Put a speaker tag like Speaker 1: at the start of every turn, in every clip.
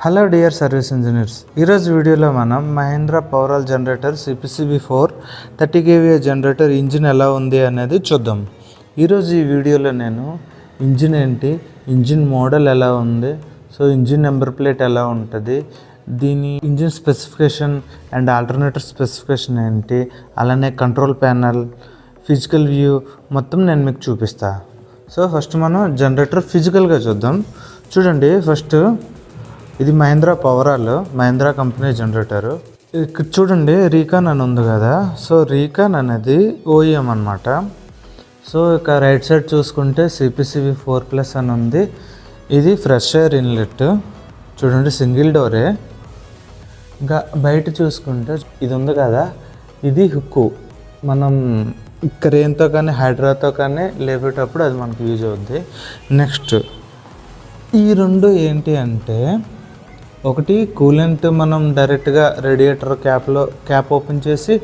Speaker 1: Hello dear service engineers, ఈరోజు వీడియోలో మనం Mahindra Powerol generator CPCB4 30 kVA generator engine ఎలా ఉంది అనేది చూద్దాం. ఈరోజు ఈ వీడియోలో నేను ఇంజిన్ ఏంటి, ఇంజిన్ మోడల్ ఎలా ఉంది, సో ఇంజిన్ నెంబర్ ప్లేట్ ఎలా ఉంటుంది, దీని engine specification and alternator specification ఏంటి, అలానే కంట్రోల్ ప్యానల్, ఫిజికల్ వ్యూ మొత్తం నేను మీకు చూపిస్తా. సో ఫస్ట్ మనం జనరేటర్ ఫిజికల్గా చూద్దాం. చూడండి, ఫస్ట్ ఇది మహీంద్రా పవరాల్, మహీంద్రా కంపెనీ జనరేటరు. ఇక్కడ చూడండి రీకాన్ అని ఉంది కదా, సో రీకాన్ అనేది OEM అనమాట. సో ఇక రైట్ సైడ్ చూసుకుంటే CPCB4+ అని ఉంది. ఇది ఫ్రెష్ ఎయిర్ ఇన్లెట్, చూడండి సింగిల్ డోరే. ఇంకా బయట చూసుకుంటే ఇది ఉంది కదా, ఇది హుక్కు. మనం క్రేన్తో కానీ హైడ్రాతో కానీ లేపేటప్పుడు అది మనకు యూజ్ అవుద్ది. నెక్స్ట్ ఈ రెండు ఏంటి అంటే, ఒకటి కూలెంట్ మనం డైరెక్ట్గా రేడియేటర్ క్యాప్ ఓపెన్ చేసి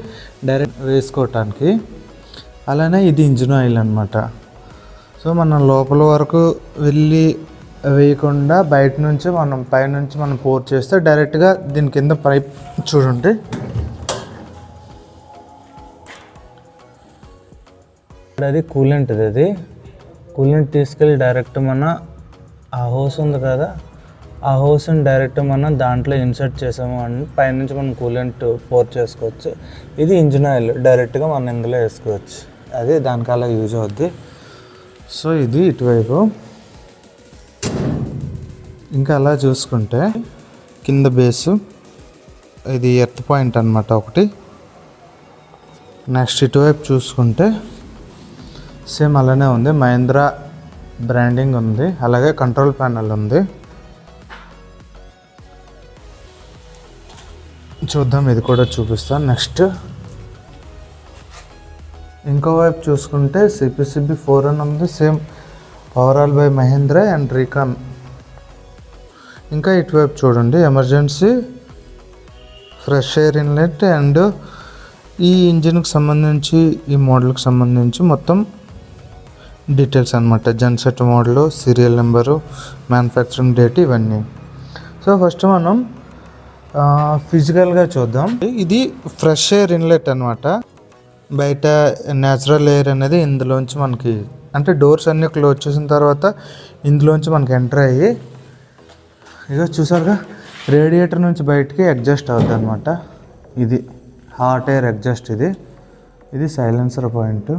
Speaker 1: డైరెక్ట్ వేసుకోవటానికి, అలానే ఇది ఇంజిన్ ఆయిల్ అనమాట. సో మనం లోపల వరకు వెళ్ళి వేయకుండా బయట నుంచి మనం పైనుంచి మనం పోర్ చేస్తే డైరెక్ట్గా దీని కింద పైప్ చూడండి, అది కూలెంట్. అది కూలెంట్ తీసుకెళ్ళి డైరెక్ట్ మన ఆ హోస్ ఉంది కదా, ఆ హోస్ని డైరెక్ట్ మనం దాంట్లో ఇన్సర్ట్ చేసాము అని పైనుంచి మనం కూలెంట్ పోర్ చేసుకోవచ్చు. ఇది ఇంజిన్ ఆయిల్ డైరెక్ట్గా మనం ఇందులో వేసుకోవచ్చు, అది దానికి అలా యూజ్ అవుద్ది. సో ఇది ఇటువైపు. ఇంకా అలా చూసుకుంటే కింద బేసు, ఇది ఎర్త్ పాయింట్ అనమాట ఒకటి. నెక్స్ట్ ఇటువైపు చూసుకుంటే సేమ్ అలానే ఉంది, మహీంద్రా బ్రాండింగ్ ఉంది. అలాగే కంట్రోల్ ప్యానల్ ఉంది. చూద్దాం, ఇది కూడా చూపిస్తాను. నెక్స్ట్ ఇంకోవైపు చూసుకుంటే CPCB4 అని ఉంది, same Powerol by Mahindra and రీకాన్. ఇంకా ఇటువైపు చూడండి, emergency, fresh air inlet and ఈ ఇంజిన్కి సంబంధించి, ఈ మోడల్కి సంబంధించి మొత్తం డీటెయిల్స్ అనమాట. Genset model, serial number, manufacturing date, ఇవన్నీ. సో ఫస్ట్ మనం ఫిజికల్గా చూద్దాం. ఇది ఫ్రెష్ ఎయిర్ ఇన్లెట్ అనమాట. బయట న్యాచురల్ ఎయిర్ అనేది ఇందులోంచి మనకి, అంటే డోర్స్ అన్నీ క్లోజ్ చేసిన తర్వాత ఇందులోంచి మనకి ఎంటర్ అయ్యి, ఇక చూసారుగా రేడియేటర్ నుంచి బయటికి ఎగ్జాస్ట్ అవుద్ది అనమాట. ఇది హాట్ ఎయిర్ ఎగ్జాస్ట్. ఇది సైలెన్సర్ పాయింట్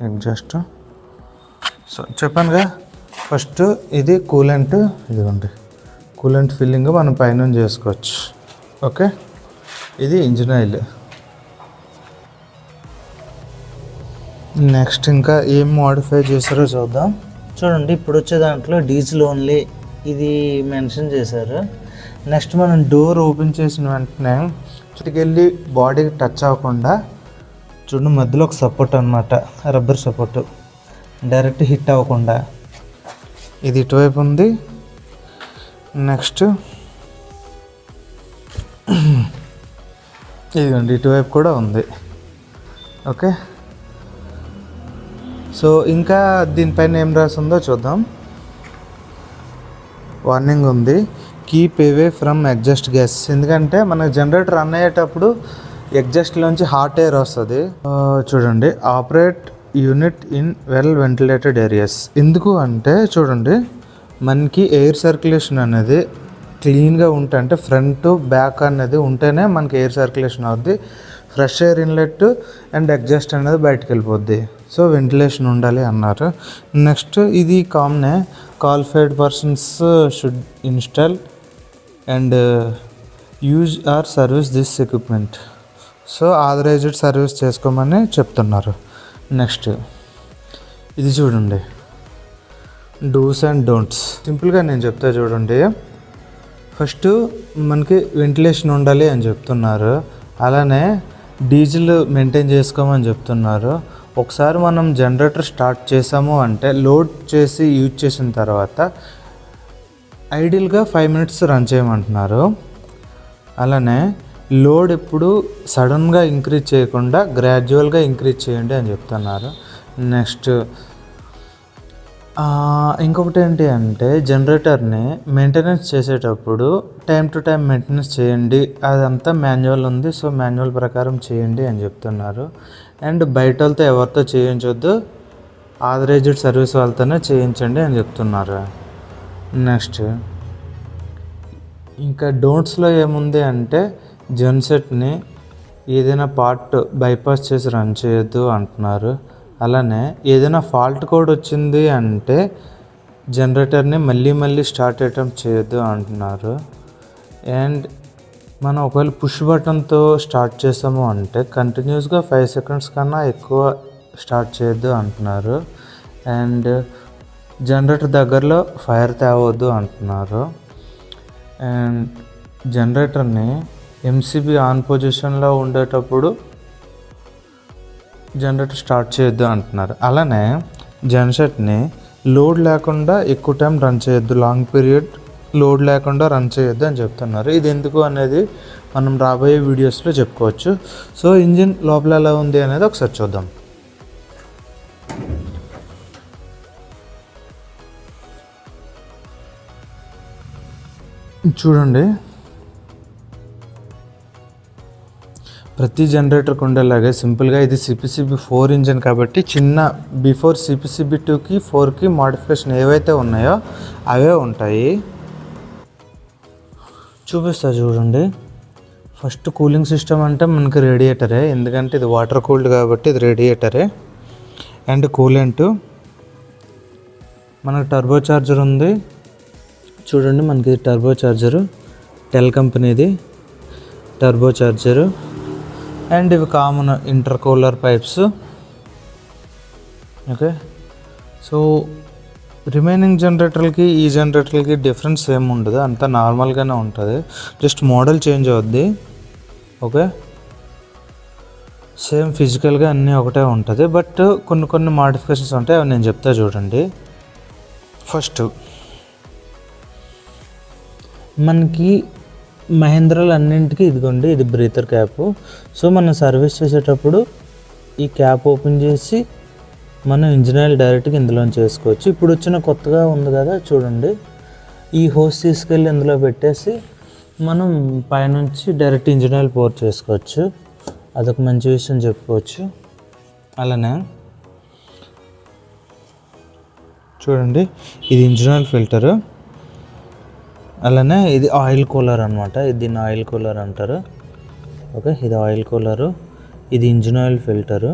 Speaker 1: ఎగ్జాస్ట్. సో చెప్పానుగా, ఫస్ట్ ఇది కూలెంట్, ఇదిగోండి కూలెంట్ ఫిల్లింగ్ మనం పైనుంచి చేసుకోవచ్చు. ఓకే, ఇది ఇంజిన్ ఆయిల్. నెక్స్ట్ ఇంకా ఏం మోడిఫై చేశారో చూద్దాం. చూడండి, ఇప్పుడు వచ్చే దాంట్లో డీజిల్ ఓన్లీ ఇది మెన్షన్ చేశారు. నెక్స్ట్ మనం డోర్ ఓపెన్ చేసిన వెంటనే చుట్టుకెళ్ళి బాడీకి టచ్ అవ్వకుండా చూడండి మధ్యలో ఒక సపోర్ట్ అనమాట, రబ్బర్ సపోర్టు, డైరెక్ట్ హిట్ అవ్వకుండా. ఇది ఇటువైపు ఉంది. నెక్స్ట్ ఇదిగోండి ఇటువైపు కూడా ఉంది. ఓకే, సో ఇంకా దీనిపైన ఏం రాసిందో చూద్దాం. వార్నింగ్ ఉంది, keep away from exhaust gas. ఎందుకంటే మన జనరేటర్ రన్ అయ్యేటప్పుడు ఎగ్జాస్ట్లోంచి హాట్ ఎయిర్ వస్తుంది. చూడండి, operate unit in well ventilated areas. ఎందుకు అంటే చూడండి, మనకి ఎయిర్ సర్క్యులేషన్ అనేది క్లీన్గా ఉంటే, అంటే ఫ్రంట్ బ్యాక్ అనేది ఉంటేనే మనకి ఎయిర్ సర్క్యులేషన్ అవుద్ది. Fresh air inlet and exhaust అనేది బయటకు వెళ్ళిపోద్ది. సో వెంటిలేషన్ ఉండాలి అన్నారు. నెక్స్ట్ ఇది కామనే, qualified persons should install and use or service this equipment. So authorised service చేసుకోమని చెప్తున్నారు. నెక్స్ట్ ఇది చూడండి, డూస్ అండ్ డోంట్స్. సింపుల్గా నేను చెప్తా చూడండి. ఫస్ట్ మనకి వెంటిలేషన్ ఉండాలి అని చెప్తున్నారు, అలానే డీజిల్ మెయింటైన్ చేసుకోమని చెప్తున్నారు. ఒకసారి మనం జనరేటర్ స్టార్ట్ చేసాము అంటే లోడ్ చేసి యూజ్ చేసిన తర్వాత ఐడియల్గా 5 minutes రన్ చేయమంటున్నారు. అలానే లోడ్ ఎప్పుడు సడన్గా ఇంక్రీజ్ చేయకుండా గ్రాడ్యువల్గా ఇంక్రీజ్ చేయండి అని చెప్తున్నారు. నెక్స్ట్ ఇంకొకటి ఏంటి అంటే జనరేటర్ని మెయింటెనెన్స్ చేసేటప్పుడు టైం టు టైం మెయింటెనెన్స్ చేయండి, అదంతా మాన్యువల్ ఉంది, సో మాన్యువల్ ప్రకారం చేయండి అని చెప్తున్నారు. అండ్ బయట వాళ్ళతో ఎవరితో చేయించొద్దు, ఆథరైజ్డ్ సర్వీస్ వాళ్ళతోనే చేయించండి అని చెప్తున్నారు. నెక్స్ట్ ఇంకా డోంట్స్లో ఏముంది అంటే జెన్సెట్ని ఏదైనా పార్ట్ బైపాస్ చేసి రన్ చేయొద్దు అంటున్నారు. అలానే ఏదైనా ఫాల్ట్ కోడ్ వచ్చింది అంటే జనరేటర్ని మళ్ళీ స్టార్ట్ అటెంప్ట్ చేయొద్దు అంటున్నారు. అండ్ మనం ఒకవేళ పుష్ బటన్తో స్టార్ట్ చేసాము అంటే కంటిన్యూస్గా 5 సెకండ్స్ కన్నా ఎక్కువ స్టార్ట్ చేయొద్దు అంటున్నారు. అండ్ జనరేటర్ దగ్గరలో ఫైర్ తేవద్దు అంటున్నారు. అండ్ జనరేటర్ని ఎంసీబీ ఆన్ పొజిషన్లో ఉండేటప్పుడు జనరేటర్ స్టార్ట్ చేయొద్దు అంటున్నారు. అలానే జెన్సెట్ని లోడ్ లేకుండా ఎక్కువ టైం రన్ చేయొద్దు, లాంగ్ పీరియడ్ లోడ్ లేకుండా రన్ చేయొద్దు అని చెప్తున్నారు. ఇది ఎందుకు అనేది మనం రాబోయే వీడియోస్లో చెప్పుకోవచ్చు. సో ఇంజిన్ లోపల ఎలా ఉంది అనేది ఒకసారి చూద్దాం. చూడండి, ప్రతి జనరేటర్కి ఉండేలాగే సింపుల్గా ఇది CPCB4 ఇంజిన్ కాబట్టి చిన్న బిఫోర్ CPCB2కి 4కి మోడిఫికేషన్ ఏవైతే ఉన్నాయో అవే ఉంటాయి. చూపిస్తా చూడండి. ఫస్ట్ కూలింగ్ సిస్టమ్ అంటే మనకి రేడియేటరే, ఎందుకంటే ఇది వాటర్ కూల్డ్ కాబట్టి ఇది రేడియేటరే. అండ్ కూలెంట్, మనకు టర్బో చార్జర్ ఉంది. చూడండి, మనకి టర్బో చార్జరు టెల్ కంపెనీది టర్బో చార్జరు. అండ్ ఇవి common intercooler pipes. Okay, so remaining జనరేటర్లకి ఈ జనరేటర్లకి డిఫరెన్స్ ఏమి ఉండదు, అంతా నార్మల్గానే ఉంటుంది, జస్ట్ మోడల్ చేంజ్ అవుద్ది. ఓకే, సేమ్ ఫిజికల్గా అన్నీ ఒకటే ఉంటుంది, బట్ కొన్ని మాడిఫికేషన్స్ ఉంటాయి, అవి నేను చెప్తా చూడండి. ఫస్ట్ మనకి మహేంద్రాలు అన్నింటికి ఇదిగోండి, ఇది బ్రీతర్ క్యాప్. సో మనం సర్వీస్ చేసేటప్పుడు ఈ క్యాప్ ఓపెన్ చేసి మనం ఇంజిన్ ఆయిల్ డైరెక్ట్గా ఇందులో చేసుకోవచ్చు. ఇప్పుడు వచ్చిన కొత్తగా ఉంది కదా చూడండి, ఈ హోస్ తీసుకెళ్ళి ఇందులో పెట్టేసి మనం పైనుంచి డైరెక్ట్ ఇంజిన్ ఆయిల్ పోర్ చేసుకోవచ్చు. అదొక మంచి విషయం చెప్పుకోవచ్చు. అలానే చూడండి, ఇది ఇంజిన్ ఆయిల్ ఫిల్టరు. అలానే ఇది ఆయిల్ కూలర్ అనమాట, దీన్ని ఆయిల్ కూలర్ అంటారు. ఓకే, ఇది ఆయిల్ కూలరు, ఇది ఇంజిన్ ఆయిల్ ఫిల్టరు,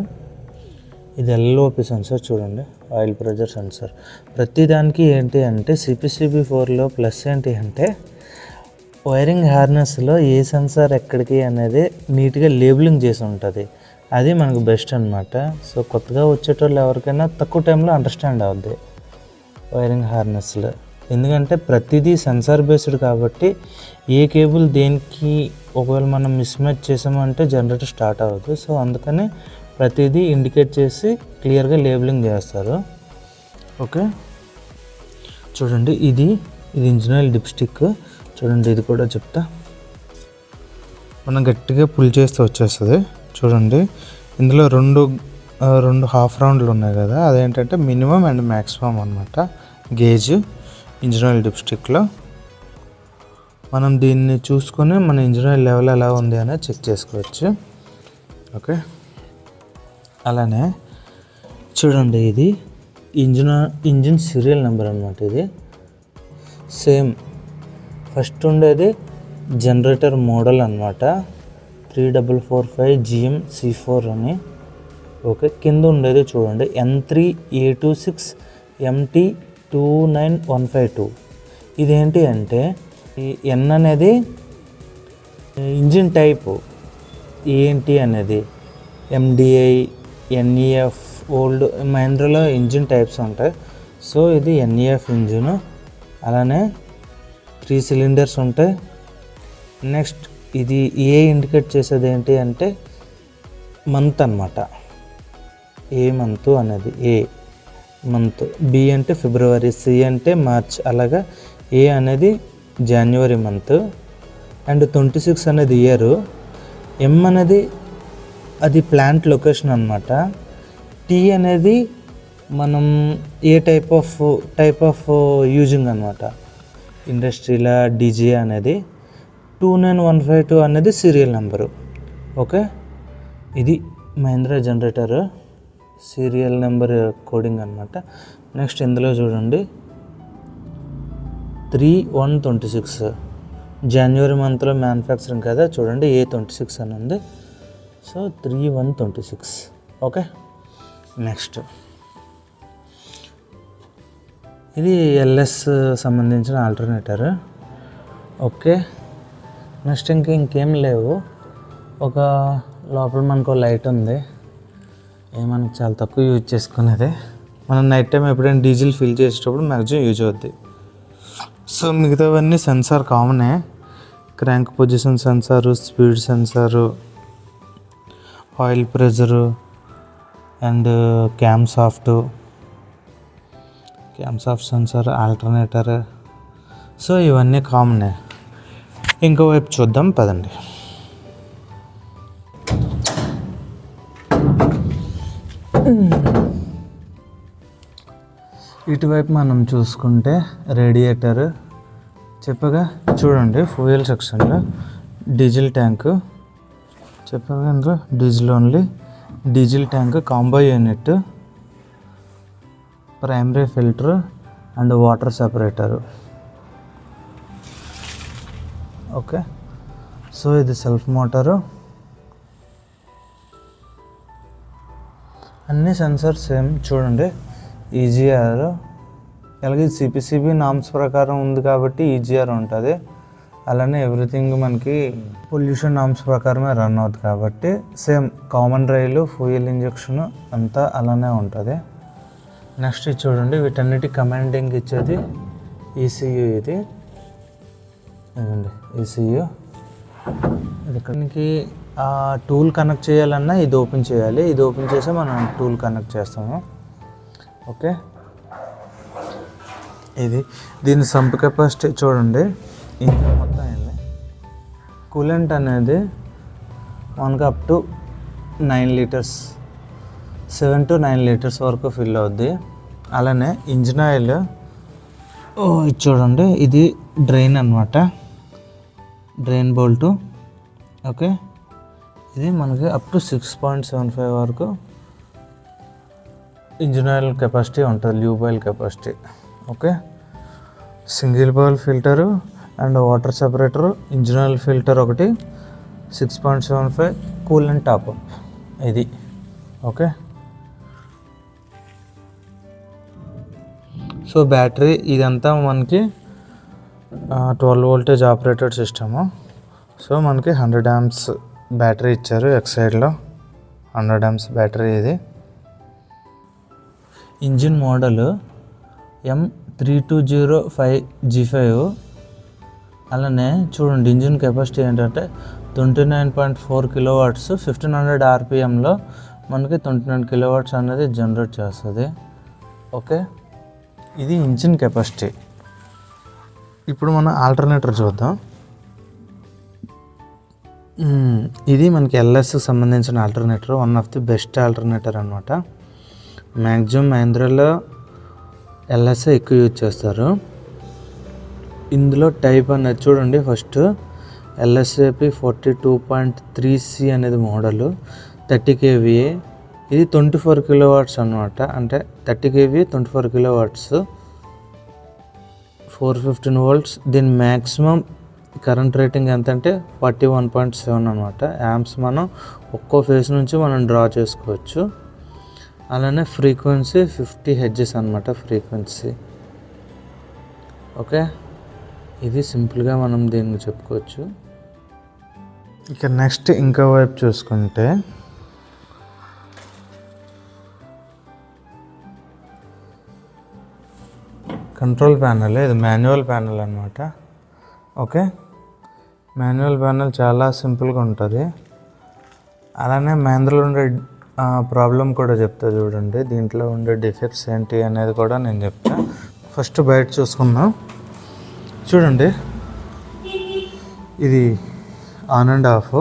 Speaker 1: ఇది LOP సెన్సర్. చూడండి, ఆయిల్ ప్రెజర్ సెన్సర్. ప్రతిదానికి ఏంటి అంటే CPCB4లో ప్లస్ ఏంటి అంటే వైరింగ్ హార్నెస్లో ఏ సెన్సార్ ఎక్కడికి అనేది నీట్గా లేబులింగ్ చేసి ఉంటుంది. అది మనకు బెస్ట్ అనమాట. సో కొత్తగా వచ్చేటోళ్ళు ఎవరికైనా తక్కువ టైంలో అండర్స్టాండ్ అవుద్ది వైరింగ్ హార్నెస్లో, ఎందుకంటే ప్రతిదీ సెన్సార్ బేస్డ్ కాబట్టి ఏ కేబుల్ దేనికి ఒకవేళ మనం మిస్మ్యాచ్ చేసామంటే జనరేటర్ స్టార్ట్ అవ్వదు. సో అందుకని ప్రతిదీ ఇండికేట్ చేసి క్లియర్గా లేబులింగ్ చేస్తారు. ఓకే, చూడండి, ఇది ఇంజిన్ ఆయిల్ డిప్ స్టిక్. చూడండి, ఇది కూడా చెప్తా. మనం గట్టిగా పుల్ చేస్తే వచ్చేస్తుంది. చూడండి, ఇందులో రెండు హాఫ్ రౌండ్లు ఉన్నాయి కదా, అదేంటంటే మినిమం అండ్ మ్యాక్సిమం అనమాట గేజ్ ఇంజిన్ ఆయిల్ డిప్ స్టిక్లో. మనం దీన్ని చూసుకొని మన ఇంజిన్ ఆయిల్ లెవెల్ ఎలా ఉంది అనేది చెక్ చేసుకోవచ్చు. ఓకే, అలానే చూడండి, ఇది ఇంజిన్ సీరియల్ నెంబర్ అనమాట. ఇది సేమ్ ఫస్ట్ ఉండేది జనరేటర్ మోడల్ అనమాట, 3445 GM C4 అని. ఓకే, కింద ఉండేది చూడండి N3A26 MT29152. ఇదేంటి అంటే ఈ N అనేది ఇంజిన్ టైపు, ఏంటి అనేది MDI, NEF. ఓల్డ్ మహేంద్రలో ఇంజిన్ టైప్స్ ఉంటాయి. సో ఇది NEF ఇంజిన్. అలానే 3 సిలిండర్స్ ఉంటాయి. నెక్స్ట్ ఇది ఏ ఇండికేట్ చేసేది ఏంటి అంటే మంత్ అనమాట, ఏ మంత్ అనేది ఏ మంత్, B అంటే ఫిబ్రవరి, C అంటే మార్చ్, అలాగా A అనేది జనవరి మంత్, అండ్ 26 అనేది ఇయర్, M అనేది అది ప్లాంట్ లొకేషన్ అనమాట, T అనేది మనం ఏ టైప్ ఆఫ్ యూజింగ్ అనమాట. ఇండస్ట్రీలా డీజే అనేది 29152 అనేది సీరియల్ నెంబరు. ఓకే, ఇది Mahindra generator serial number coding అనమాట. నెక్స్ట్ ఇందులో చూడండి 3/1/26 జనవరి మంత్లో మ్యానుఫ్యాక్చరింగ్ కదా, చూడండి A26 అని ఉంది. సో 3/1/26. ఓకే, నెక్స్ట్ ఇది ఎల్ఎస్ సంబంధించిన ఆల్టర్నేటర్. ఓకే, నెక్స్ట్ ఇంకేం లేవు. ఒక లోపల మనకు లైట్ ఉంది, మనకు చాలా తక్కువ యూజ్ చేసుకునేది. మనం నైట్ టైం ఎప్పుడైనా డీజిల్ ఫిల్ చేసేటప్పుడు మ్యాక్సిమం యూజ్ అవుద్ది. సో మిగతావన్నీ సెన్సార్ కామనే. Crank position sensor, speed sensor, oil pressure and camshaft sensor, alternator. So ఇవన్నీ కామనే. ఇంకో వైపు చూద్దాం పదండి. ఇటువైపు మనం చూసుకుంటే రేడియేటర్ చెప్పగా చూడండి. ఫ్యూయల్ సెక్షన్లో డీజిల్ ట్యాంకు చెప్పగా, అందులో diesel only, diesel tank, combo unit, primary filter and water separator. Okay, so ఇది సెల్ఫ్ మోటారు. అన్ని సెన్సార్ సేమ్ చూడండి. ఈజీఆర్ అలాగే సిపిసిబి నామ్స్ ప్రకారం ఉంది కాబట్టి ఈజీఆర్ ఉంటుంది. అలానే ఎవ్రీథింగ్ మనకి పొల్యూషన్ నామ్స్ ప్రకారమే రన్ అవుతుంది కాబట్టి సేమ్ కామన్ రైలు, ఫ్యూయల్ ఇంజెక్షన్ అంతా అలానే ఉంటుంది. నెక్స్ట్ ఇది చూడండి, వీటన్నిటి కమాండింగ్ ఇచ్చేది ఈసీయూ. ఇది ఇదండి ఈసీయూ. ఇది ఇక్కడికి ఆ టూల్ కనెక్ట్ చేయాలన్నా ఇది ఓపెన్ చేయాలి. ఇది ఓపెన్ చేసి మనం టూల్ కనెక్ట్ చేస్తాము. ఓకే, ఇది దీని సంప్ కెపాసిటీ చూడండి. ఇంజిన్ మొత్తం అయింది. కూలెంట్ అనేది మనకు up to 9 litres, 7 to 9 litres వరకు ఫిల్ అవుద్ది. అలానే ఇంజిన్ ఆయిల్ ఇది చూడండి, ఇది డ్రైన్ అనమాట, డ్రైన్ బోల్టు. ఓకే, ఇది మనకి అప్ టు 6.75 వరకు ఇంజిన్ ఆయిల్ కెపాసిటీ ఉంటుంది, lube oil capacity. Okay, single bowl filter and water separator, engine oil filter ఒకటి, 6.75 కూలెంట్ టాప్అప్ ఇది. ఓకే, సో బ్యాటరీ ఇదంతా మనకి 12 వోల్టేజ్ ఆపరేటెడ్ సిస్టము. సో మనకి 100 amps బ్యాటరీ ఇచ్చారు. ఎక్స్ సైడ్లో 100 amps బ్యాటరీ. ఇది ఇంజిన్ మోడల్ M3205G5. అలానే చూడండి ఇంజిన్ కెపాసిటీ ఏంటంటే 29.4 kW, 1500 RPMలో మనకి 29 kW అనేది జనరేట్ చేస్తుంది. ఓకే, ఇది ఇంజిన్ కెపాసిటీ. ఇప్పుడు మనం ఆల్టర్నేటర్ చూద్దాం. ఇది మనకి ఎల్ఎస్కి సంబంధించిన alternator, one of the best alternator అనమాట. మ్యాక్సిమం మహీంద్రాలో ఎల్ఎస్ఏ ఎక్కువ యూజ్ చేస్తారు. ఇందులో టైప్ అనేది చూడండి. ఫస్ట్ ఎల్ఎస్ఏపి 42.3C అనేది మోడలు, 30 kVA. ఇది 24 kW అనమాట. అంటే 30 kVA 24 kW, 415 volts. దీని మ్యాక్సిమం కరెంట్ రేటింగ్ ఎంత అంటే 41.7 అనమాట. యాంప్స్ మనం ఒక్కో ఫేజ్ నుంచి మనం డ్రా చేసుకోవచ్చు. అలానే ఫ్రీక్వెన్సీ 50 Hz అనమాట ఫ్రీక్వెన్సీ. ఓకే, ఇది సింపుల్గా మనం దీన్ని చెప్పుకోవచ్చు. ఇక నెక్స్ట్ ఇంకో వైపు చూసుకుంటే కంట్రోల్ ప్యానల్. ఇది మాన్యువల్ ప్యానల్ అనమాట. ఓకే, మాన్యువల్ ప్యానల్ చాలా సింపుల్గా ఉంటుంది. అలానే మహీంద్రాలో ఉండే ప్రాబ్లం కూడా చెప్తా చూడండి. దీంట్లో ఉండే డిఫెక్ట్స్ ఏంటి అనేది కూడా నేను చెప్తా. ఫస్ట్ బయట చూసుకుందాం. చూడండి, ఇది on and of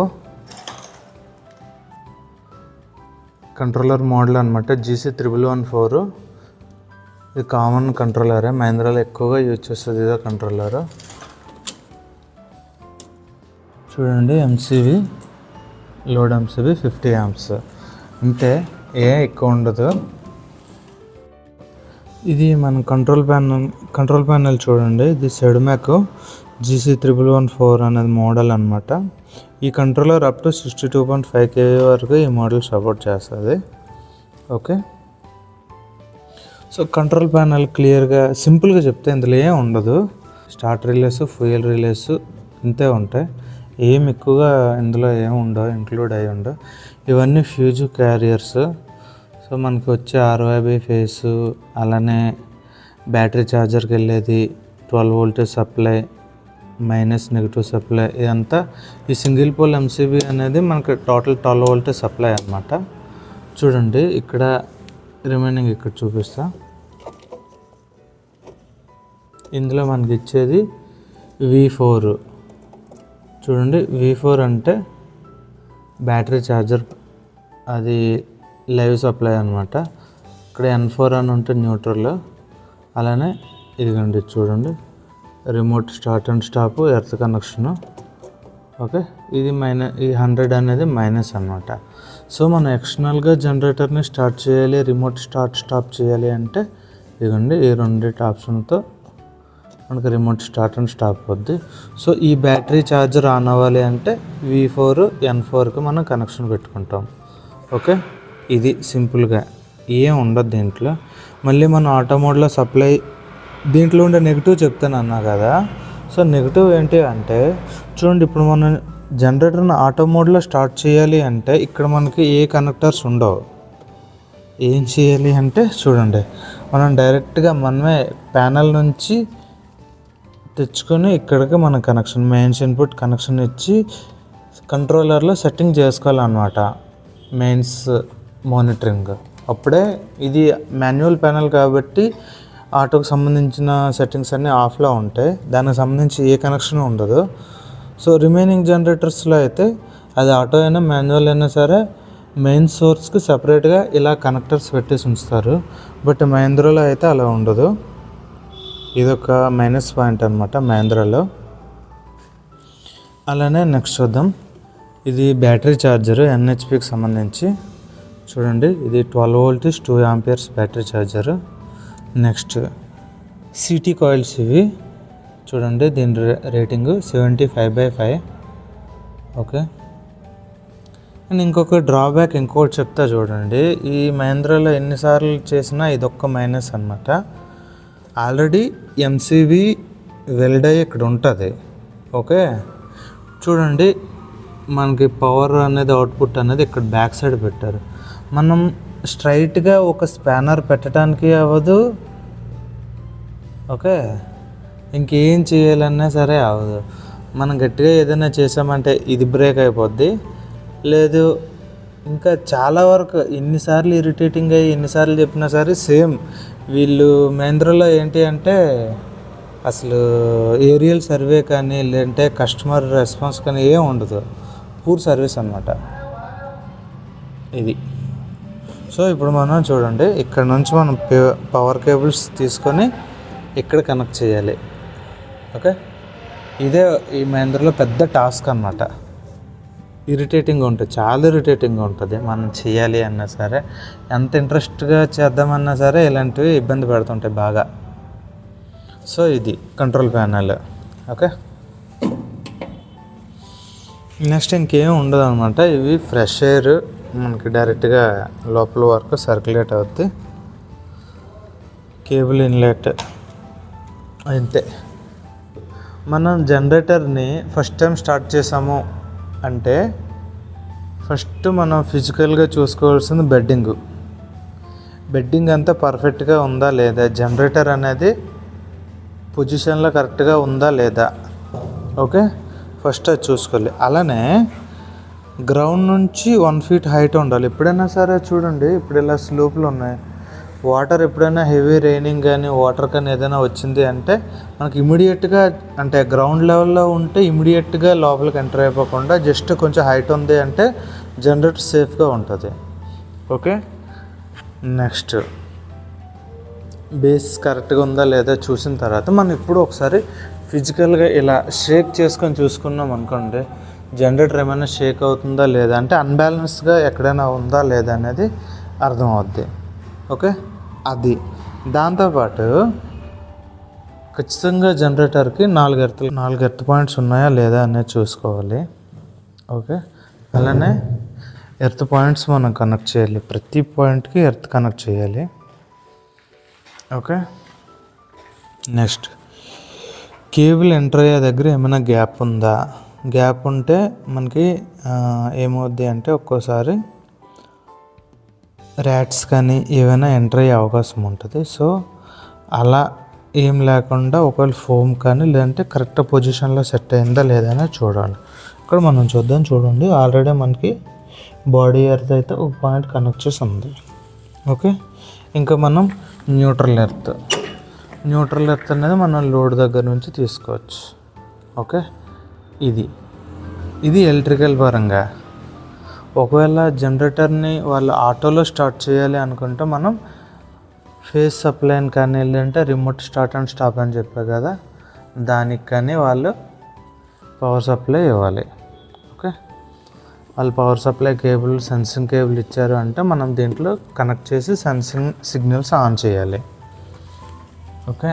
Speaker 1: controller model అనమాట. GC 1114 ఇది కామన్ కంట్రోలరే, మహీంద్రాలో ఎక్కువగా యూజ్ చేస్తుంది ఇదే కంట్రోలర్. చూడండి ఎంసీబీ, లోడ్ ఎంసీబీ 50 amps, అంతే, ఎక్కువ ఉండదు. ఇది మన కంట్రోల్ ప్యానల్ చూడండి. ఇది సెడ్మ్యాక్ GC1114 అనేది మోడల్ అనమాట. ఈ కంట్రోలర్ అప్ టు 62.5 kV వరకు ఈ మోడల్ సపోర్ట్ చేస్తుంది. ఓకే, సో కంట్రోల్ ప్యానల్ క్లియర్గా సింపుల్గా చెప్తే ఇందులో ఏం ఉండదు. స్టార్ట్ రిలేస్, ఫ్యూయల్ రిలేస్ ఇంతే ఉంటాయి. ఏం ఎక్కువగా ఇందులో ఏం ఉండవు, ఇంక్లూడ్ అయ్యి ఉండవు. ఇవన్నీ ఫ్యూజ్ క్యారియర్స్. సో మనకు వచ్చే RYB ఫేసు, అలానే బ్యాటరీ ఛార్జర్కి వెళ్ళేది 12 volt సప్లై, -నెగిటివ్ సప్లై, ఇదంతా ఈ సింగిల్ పోల్ ఎంసీబీ అనేది మనకి టోటల్ 12 volt సప్లై అనమాట. చూడండి ఇక్కడ రిమైనింగ్ ఇక్కడ చూపిస్తా. ఇందులో మనకి ఇచ్చేది V4. చూడండి V4 అంటే బ్యాటరీ ఛార్జర్, అది లైవ్ సప్లై అనమాట. ఇక్కడ N4 అని ఉంటే న్యూట్రల్. అలానే ఇదిగండి చూడండి remote start and stop, earth connection. Okay, ఇది ఈ 100 అనేది మైనస్ అనమాట. సో మనం ఎక్స్టర్నల్గా జనరేటర్ని స్టార్ట్ చేయాలి, రిమోట్ స్టాప్ చేయాలి అంటే ఇదిగండి ఈ రెండింటి ఆప్షన్తో మనకి రిమోట్ స్టార్ట్ అండ్ స్టాప్ అవుద్ది. సో ఈ బ్యాటరీ ఛార్జర్ ఆన్ అవ్వాలి అంటే V4 N4కి మనం కనెక్షన్ పెట్టుకుంటాం. ఓకే, ఇది సింపుల్గా ఏం ఉండదు దీంట్లో. మళ్ళీ మనం ఆటో మోడ్లో సప్లై, దీంట్లో ఉండే నెగిటివ్ చెప్తాను అన్నా కదా. సో నెగిటివ్ ఏంటి అంటే చూడండి, ఇప్పుడు మనం జనరేటర్ని ఆటో మోడ్లో స్టార్ట్ చేయాలి అంటే ఇక్కడ మనకి ఏ కనెక్టర్స్ ఉండవు. ఏం చేయాలి అంటే చూడండి, మనం డైరెక్ట్గా మనమే ప్యానల్ నుంచి తెచ్చుకొని ఇక్కడికి మన కనెక్షన్, మెయిన్స్ ఇన్పుట్ కనెక్షన్ ఇచ్చి కంట్రోలర్లో సెట్టింగ్ చేసుకోవాలన్నమాట, మెయిన్స్ మానిటరింగ్. అప్పుడే ఇది మాన్యువల్ ప్యానల్ కాబట్టి ఆటోకి సంబంధించిన సెట్టింగ్స్ అన్నీ ఆఫ్లో ఉంటాయి, దానికి సంబంధించి ఏ కనెక్షన్ ఉండదు. సో రిమైనింగ్ జనరేటర్స్లో అయితే అది ఆటో అయినా మాన్యువల్ అయినా సరే మెయిన్ సోర్స్కి సపరేట్గా ఇలా కనెక్టర్స్ పెట్టేసి ఉంచుతారు. బట్ మహీంద్రాలో అయితే అలా ఉండదు. ఇదొక మైనస్ పాయింట్ అనమాట మహీంద్రాలో. అలానే నెక్స్ట్ చూద్దాం, ఇది బ్యాటరీ ఛార్జర్ NHPకి సంబంధించి. చూడండి ఇది 12 volt 2 amperes battery charger. Next CT coils ఇవి చూడండి, దీని రేటింగ్ 75/5. ఓకే, అండ్ ఇంకొక డ్రాబ్యాక్ ఇంకోటి చెప్తా చూడండి. ఈ మహీంద్రాలో ఎన్నిసార్లు చేసినా ఇదొక్క మైనస్ అనమాట. ఆల్రెడీ ఎంసీబీ వెల్డ్ అయ్యి ఇక్కడ ఉంటుంది. ఓకే, చూడండి మనకి పవర్ అనేది, అవుట్పుట్ అనేది ఇక్కడ బ్యాక్ సైడ్ పెట్టారు. మనం స్ట్రైట్గా ఒక స్పానర్ పెట్టడానికి అవ్వదు. ఓకే, ఇంకేం చేయాలన్నా సరే అవ్వదు. మనం గట్టిగా ఏదైనా చేసామంటే ఇది బ్రేక్ అయిపోద్ది. లేదు ఇంకా చాలా వరకు ఎన్నిసార్లు ఇరిటేటింగ్ అయ్యి ఎన్నిసార్లు చెప్పినా సరే సేమ్. వీళ్ళు మహీంద్రాలో ఏంటి అంటే అసలు ఏరియల్ సర్వే కానీ లేదంటే కస్టమర్ రెస్పాన్స్ కానీ ఏం ఉండదు, పూర్ సర్వీస్ అనమాట ఇది. సో ఇప్పుడు మనం చూడండి, ఇక్కడ నుంచి మనం పవర్ కేబుల్స్ తీసుకొని ఇక్కడ కనెక్ట్ చేయాలి. ఓకే, ఇదే ఈ మహీంద్రాలో పెద్ద టాస్క్ అనమాట. ఇరిటేటింగ్గా ఉంటుంది, చాలా ఇరిటేటింగ్గా ఉంటుంది మనం చేయాలి అన్నా సరే. ఎంత ఇంట్రెస్ట్గా చేద్దామన్నా సరే ఇలాంటివి ఇబ్బంది పెడుతుంటాయి బాగా. సో ఇది కంట్రోల్ ప్యానల్. ఓకే, నెక్స్ట్ ఇంకేం ఉండదు అనమాట. ఇవి ఫ్రెష్ ఎయిర్ మనకి డైరెక్ట్గా లోపల వరకు సర్క్యులేట్ అవుద్ది. కేబుల్ ఇన్లెట్ అంతే. మనం జనరేటర్ని ఫస్ట్ టైం స్టార్ట్ చేసాము అంటే ఫస్ట్ మనం ఫిజికల్గా చూసుకోవాల్సింది బెడ్డింగ్ అంతా పర్ఫెక్ట్గా ఉందా లేదా, జనరేటర్ అనేది పొజిషన్లో కరెక్ట్గా ఉందా లేదా. ఓకే, ఫస్ట్ అది చూసుకోవాలి. అలానే గ్రౌండ్ నుంచి 1 feet హైట్ ఉండాలి. ఎప్పుడైనా సరే చూడండి, ఇప్పుడు ఇలా స్లోపులు ఉన్నాయి, వాటర్ ఎప్పుడైనా హెవీ రైనింగ్ కానీ వాటర్ కానీ ఏదైనా వచ్చింది అంటే మనకి ఇమీడియట్గా అంటే గ్రౌండ్ లెవెల్లో ఉంటే ఇమీడియట్గా లోపలికి ఎంటర్ అయిపోకుండా జస్ట్ కొంచెం హైట్ ఉంది అంటే జనరేటర్ సేఫ్గా ఉంటుంది. ఓకే, నెక్స్ట్ బేస్ కరెక్ట్గా ఉందా లేదా చూసిన తర్వాత మనం ఇప్పుడు ఒకసారి ఫిజికల్గా ఇలా షేక్ చేసుకొని చూసుకున్నాం అనుకోండి, జనరేటర్ ఏమైనా షేక్ అవుతుందా లేదా అంటే అన్బ్యాలెన్స్గా ఎక్కడైనా ఉందా లేదా అనేది అర్థమవుద్ది. ఓకే, అది దాంతోపాటు ఖచ్చితంగా జనరేటర్కి 4 ఎర్త్ పాయింట్స్ ఉన్నాయా లేదా అనేది చూసుకోవాలి. ఓకే, అలానే ఎర్త్ పాయింట్స్ మనం కనెక్ట్ చేయాలి, ప్రతి పాయింట్కి ఎర్త్ కనెక్ట్ చేయాలి. ఓకే, నెక్స్ట్ కేబుల్ ఎంటర్ అయ్యే దగ్గర ఏమైనా గ్యాప్ ఉందా? గ్యాప్ ఉంటే మనకి ఏమవుద్ది అంటే ఒక్కోసారి ర్యాట్స్ కానీ ఏమైనా ఎంటర్ అయ్యే అవకాశం ఉంటుంది. సో అలా ఏం లేకుండా ఒకవేళ ఫోమ్ కానీ లేదంటే కరెక్ట్ పొజిషన్లో సెట్ అయిందా లేదా చూడాలి. ఇక్కడ మనం చూడండి, ఆల్రెడీ మనకి బాడీ ఎర్త్ అయితే ఒక పాయింట్ కనెక్ట్ చేసి ఉంది. ఓకే, ఇంకా మనం న్యూట్రల్ ఎర్త్ అనేది మనం లోడ్ దగ్గర నుంచి తీసుకోవచ్చు. ఓకే, ఇది ఎలక్ట్రికల్ పరంగా. ఒకవేళ జనరేటర్ని వాళ్ళు ఆటోలో స్టార్ట్ చేయాలి అనుకుంటే మనం ఫేస్ సప్లైని కానీ లేదంటే రిమోట్ స్టార్ట్ అండ్ స్టాప్ అని చెప్పారు కదా, దానికి కానీ వాళ్ళు పవర్ సప్లై ఇవ్వాలి. ఓకే, వాళ్ళు power supply cable, sensing cable ఇచ్చారు అంటే మనం దీంట్లో కనెక్ట్ చేసి సెన్సింగ్ సిగ్నల్స్ ఆన్ చేయాలి. ఓకే,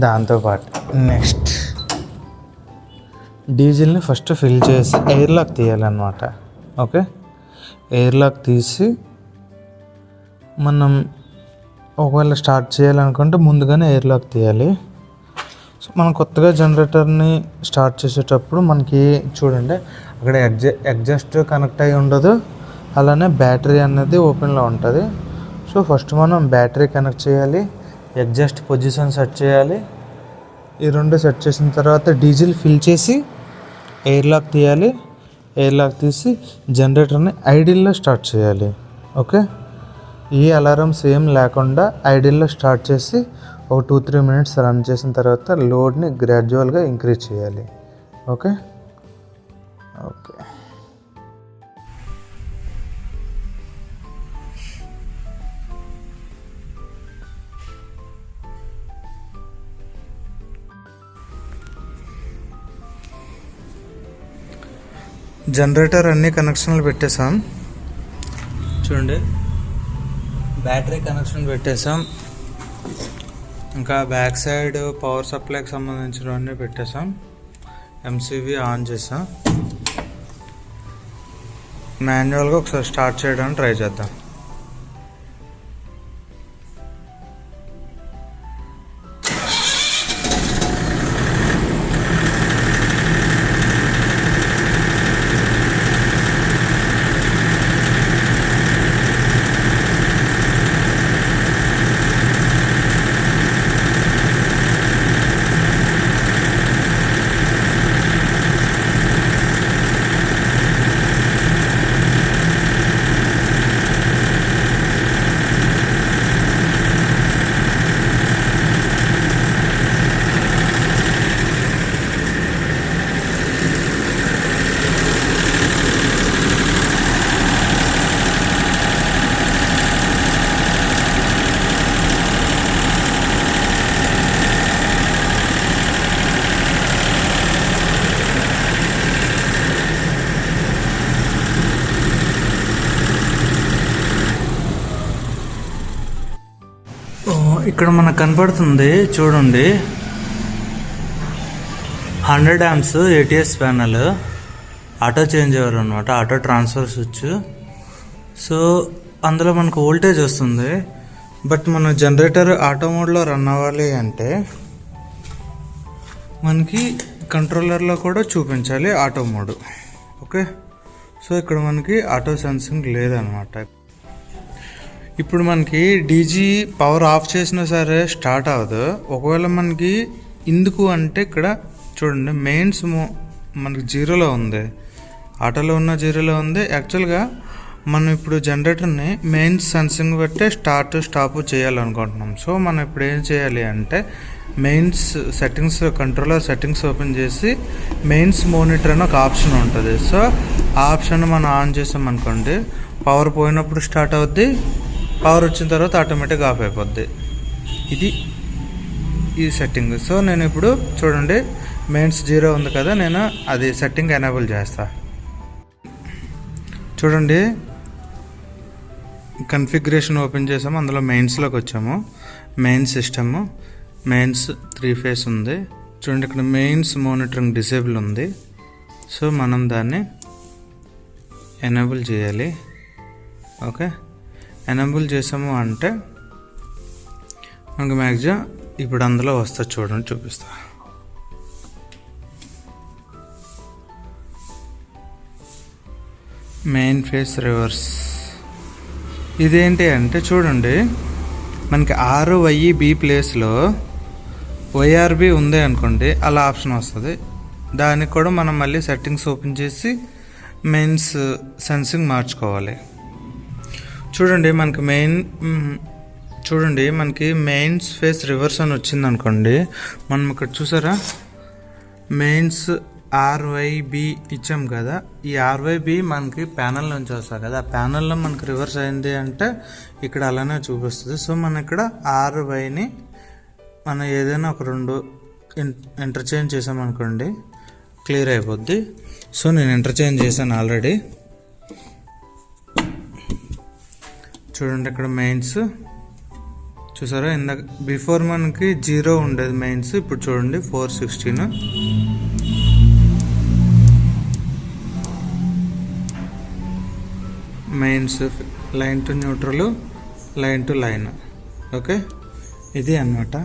Speaker 1: దాంతోపాటు నెక్స్ట్ డీజిల్ని ఫస్ట్ ఫిల్ చేసి ఎయిర్ లాక్ తీయాలన్నమాట. ఓకే, ఎయిర్ లాక్ తీసి మనం ఒకవేళ స్టార్ట్ చేయాలనుకుంటే ముందుగానే ఎయిర్ లాక్ తీయాలి. సో మనం కొత్తగా జనరేటర్ని స్టార్ట్ చేసేటప్పుడు మనకి చూడండి అక్కడ ఎగ్జాస్ట్ కనెక్ట్ అయ్యి ఉండదు, అలానే బ్యాటరీ అనేది ఓపెన్లో ఉంటుంది. సో ఫస్ట్ మనం బ్యాటరీ కనెక్ట్ చేయాలి, ఎగ్జాస్ట్ పొజిషన్ సెట్ చేయాలి. ఈ రెండు సెట్ చేసిన తర్వాత డీజిల్ ఫిల్ చేసి ఎయిర్ లాక్ తీయాలి. ఎయిర్ లాక్ తీసి జనరేటర్ని ఐడిల్లో స్టార్ట్ చేయాలి. ఓకే, ఏ అలారమ్స్ ఏం లేకుండా ఐడిల్లో స్టార్ట్ చేసి ఒక 2-3 మినిట్స్ రన్ చేసిన తర్వాత లోడ్ని గ్రాడ్యువల్గా ఇంక్రీజ్ చేయాలి. ఓకే, జనరేటర్ అన్ని కనెక్షన్లు పెట్టేసాం. చూడండి, బ్యాటరీ కనెక్షన్ పెట్టేసాం, ఇంకా బ్యాక్ సైడ్ పవర్ సప్లైకి సంబంధించినవన్నీ పెట్టేసాం. ఎంసీబీ ఆన్ చేసాం. మాన్యువల్గా ఒకసారి స్టార్ట్ చేయడానికి ట్రై చేద్దాం. ఇక్కడ మనకు కనపడుతుంది చూడండి, 100 amps ATS panel, auto change over అనమాట, ఆటో ట్రాన్స్ఫర్ స్విచ్. సో అందులో మనకు వోల్టేజ్ వస్తుంది. బట్ మన జనరేటర్ ఆటో మోడ్లో రన్ అవ్వాలి అంటే మనకి కంట్రోలర్లో కూడా చూపించాలి ఆటో మోడ్. ఓకే, సో ఇక్కడ మనకి ఆటో సెన్సింగ్ లేదనమాట. ఇప్పుడు మనకి డీజీ పవర్ ఆఫ్ చేసినా సరే స్టార్ట్ అవ్వదు. ఒకవేళ మనకి ఎందుకు అంటే ఇక్కడ చూడండి మెయిన్స్ మనకి జీరోలో ఉంది, ఆటోలో ఉన్న జీరోలో ఉంది. యాక్చువల్గా మనం ఇప్పుడు జనరేటర్ని మెయిన్స్ సెన్సింగ్ బట్టే స్టార్ట్ స్టాప్ చేయాలనుకుంటున్నాం. సో మనం ఇప్పుడు ఏం చేయాలి అంటే mains settings, controller settings open చేసి మెయిన్స్ మోనిటర్ అని ఒక ఆప్షన్ ఉంటుంది. సో ఆ ఆప్షన్ మనం ఆన్ చేసాం అనుకోండి, పవర్ పోయినప్పుడు స్టార్ట్ అవుద్ది, పవర్ వచ్చిన తర్వాత ఆటోమేటిక్గా ఆఫ్ అయిపోద్ది. ఇది ఈ సెట్టింగ్. సో నేను ఇప్పుడు చూడండి మెయిన్స్ 0 ఉంది కదా, నేను అది సెట్టింగ్ ఎనేబుల్ చేస్తా. చూడండి కన్ఫిగరేషన్ ఓపెన్ చేసాము, అందులో మెయిన్స్లోకి వచ్చాము. మెయిన్ సిస్టము, మెయిన్స్ 3 ఫేస్ ఉంది. చూడండి ఇక్కడ మెయిన్స్ మానిటరింగ్ డిసేబుల్ ఉంది. సో మనం దాన్ని ఎనేబుల్ చేయాలి. ఓకే, ఎనేబుల్ చేసాము అంటే మనకు మ్యాక్సిమం ఇప్పుడు అందులో వస్తా. చూడండి చూపిస్తా. Main face reverse. ఇదేంటి అంటే చూడండి మనకి RYB ప్లేస్లో YRB ఉంది అనుకోండి, అలా ఆప్షన్ వస్తుంది. దానికి కూడా మనం మళ్ళీ సెట్టింగ్స్ ఓపెన్ చేసి మెయిన్స్ సెన్సింగ్ మార్చుకోవాలి. చూడండి మనకి మెయిన్స్ ఫేస్ రివర్స్ అని వచ్చింది అనుకోండి, మనం ఇక్కడ చూసారా మెయిన్స్ RYB ఇచ్చాం కదా, ఈ RYB మనకి ప్యానల్ నుంచి వస్తుంది కదా, ఆ ప్యానల్లో మనకి రివర్స్ అయింది అంటే ఇక్కడ అలానే చూపిస్తుంది. సో మనం ఇక్కడ RYని మనం ఏదైనా ఒక 2 ఇంటర్చేంజ్ చేసామనుకోండి క్లియర్ అయిపోద్ది. సో నేను ఇంటర్చేంజ్ చేశాను ఆల్రెడీ. చూడండి ఇక్కడ మెయిన్స్ చూసారా, ఇందాక బిఫోర్ మనకి 0 ఉండేది మెయిన్స్, ఇప్పుడు చూడండి 416. Mains line to neutral, line to line. Okay, ఇది అన్నమాట.